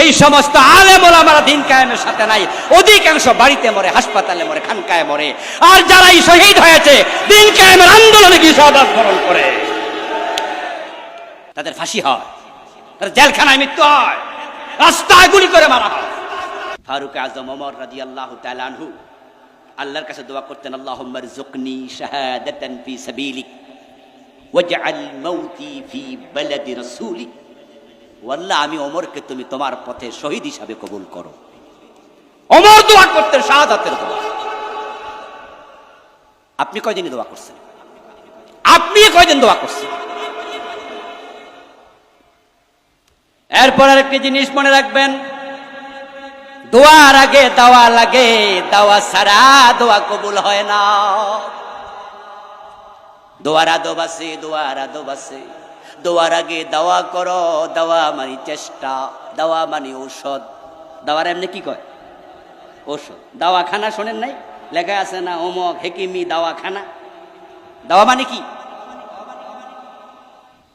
যেই সমস্ত আলেম ওলামারা দিন কায়েমের সাথে নাই, অধিকাংশ বাড়িতে মরে, হাসপাতালে মরে, খানকায় মরে। আর যারাই শহীদ হয়েছে দিন কায়েমের আন্দোলনে গিয়ে শাহাদাত বরণ করে, তাদের ফাঁসি হয়, তাদের জেলখানায় মৃত্যু হয়, রাস্তায় গুলি করে মারা হয়। ফারুক আজম ওমর রাদিয়াল্লাহু তাআলা আনহু আল্লাহর কাছে দোয়া করতেন, আল্লাহুম্মা রযুকনি শাহাদাতান ফি সাবিলিক ওয়াজআল মাউতি ফি বালাদি রাসূলিক। ও আল্লাহ, আমি ওমরকে তুমি তোমার পথে শহীদ হিসাবে কবুল করো। ওমর দোয়া করতেন শাহাদাতের দোয়া। আপনি কয়দিন দোয়া করছেন? আপনি কয়দিন দোয়া করছেন? এরপর আরেকটি জিনিস মনে রাখবেন, দোয়ার আগে দাওয়া লাগে, দাওয়া ছাড়া দোয়া কবুল হয় না। দোয়ার আদব আছে, দোয়ার আদব আছে। দোয়ার আগে দাওয়া করো, দাওয়া মানে চেষ্টা, দাওয়া মানে ঔষধ। দাওয়ার এমনি কি কয়? ঔষধ। দাওয়াখানা শোনেন নাই? লেখা আছে না, অমক হেকিমি দাওয়াখানা। দাওয়া মানে কি?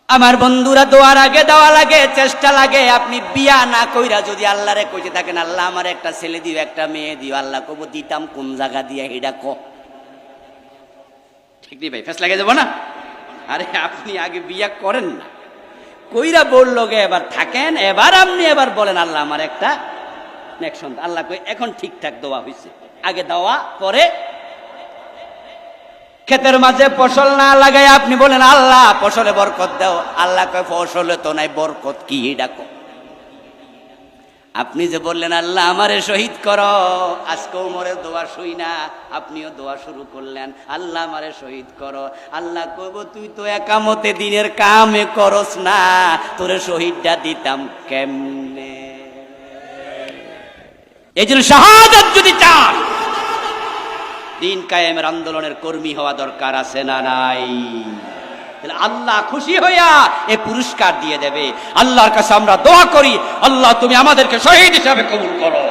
আমার বন্ধুরা, দোয়ার আগে দেওয়া লাগে, চেষ্টা লাগে। আপনি বিয়া না কইরা যদি আল্লাহরে কইতে থাকেন, আল্লাহ আমার একটা ছেলে দিও, একটা মেয়ে দিও, আল্লাহ কব দিতাম কোন জায়গা দিয়া, এটা ক। ঠিক নেই ভাই, ফেস লাগে যাবো না? আরে আপনি আগে বিয়া করেন না, কইরা বললো গে এবার থাকেন, এবার আপনি এবার বলেন আল্লাহ আমার একটা নেক্সট সন্তান। আল্লাহ কই এখন ঠিকঠাক দোয়া হয়েছে, আগে দেওয়া পরে। ক্ষেতের মাঝে ফসল না লাগাই আপনি বলেন আল্লাহ ফসলে বরকত দাও, আল্লাহ কয় ফসলে তো নাই, বরকত কি ডাকো। আপনি যে বললেন আল্লাহ আমারে শহীদ করো, আজকে ওমরের দোয়া শুই না, আপনিও দোয়া শুরু করলেন আল্লাহ আমারে শহীদ করো। আল্লাহ কইব তুই তো একামতে দিনের কামে করস না, তোরে শহীদটা দিতাম কেমনে? এই জন্য শাহাদাত যদি চান, দিন কায়েমের আন্দোলনের কর্মী হওয়া দরকার আছে না নাই? আল্লাহ খুশি হইয়া এ পুরস্কার দিয়ে দেবে। আল্লাহর কাছে আমরা দোয়া করি, আল্লাহ তুমি আমাদেরকে শহীদ হিসাবে কবুল করো।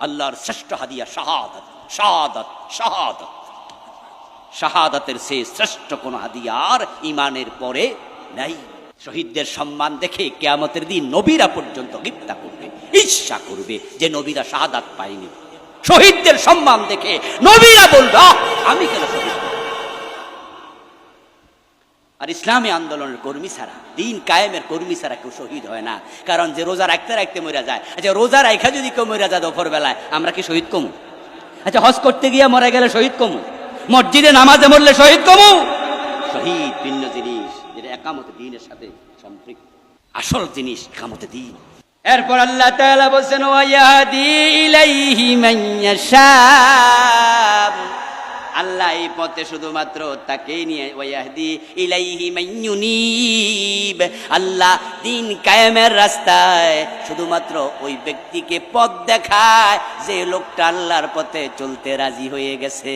আল্লাহর শ্রেষ্ঠ হাদিয়া শাহাদাত, শাহাদাত, শাহাদাত। শাহাদাতের সে শ্রেষ্ঠ কোন হাদিয়া আর ঈমানের পরে নাই। শহীদদের সম্মান দেখে কিয়ামতের দিন নবীরা পর্যন্ত গিপ্তা করবে, ঈর্ষা করবে যে নবীরা শাহাদাত পায়নি। শহীদদের সম্মান দেখে নবীরা বলবে আমি কেন শহীদ? আর ইসলামী আন্দোলনের কর্মী ছাড়া, দিন কায়েমের কর্মী ছাড়া কেউ শহীদ হয় না। কারণ যে রোজা রাখতে রাখতে মরে যায়, আচ্ছা রোজা রাখা যদি কেউ মরে যায় দুপুর বেলায়, আমরা কি শহীদ কমু? আচ্ছা হজ করতে গিয়ে মরে গেলে শহীদ কমু? মসজিদে নামাজে মরলে শহীদ কমু? শহীদ ভিন্ন জিনিস, যেটা একামতে দ্বীনের সাথে সম্পৃক্ত। আসল জিনিস একামতে দ্বীন। এরপর আল্লাহ তাআলা বলেন ওয়ায়াহদি ইলাইহি মান ইয়াশা, আল্লাহ এই পথে শুধুমাত্র তাকেই নিয়ে, ওয়ায়াহদি ইলাইহি মান ইউনিব, আল্লাহ দিন কায়েমের রাস্তায় শুধুমাত্র ওই ব্যক্তিকে পথ দেখায় যে লোকটা আল্লাহর পথে চলতে রাজি হয়ে গেছে।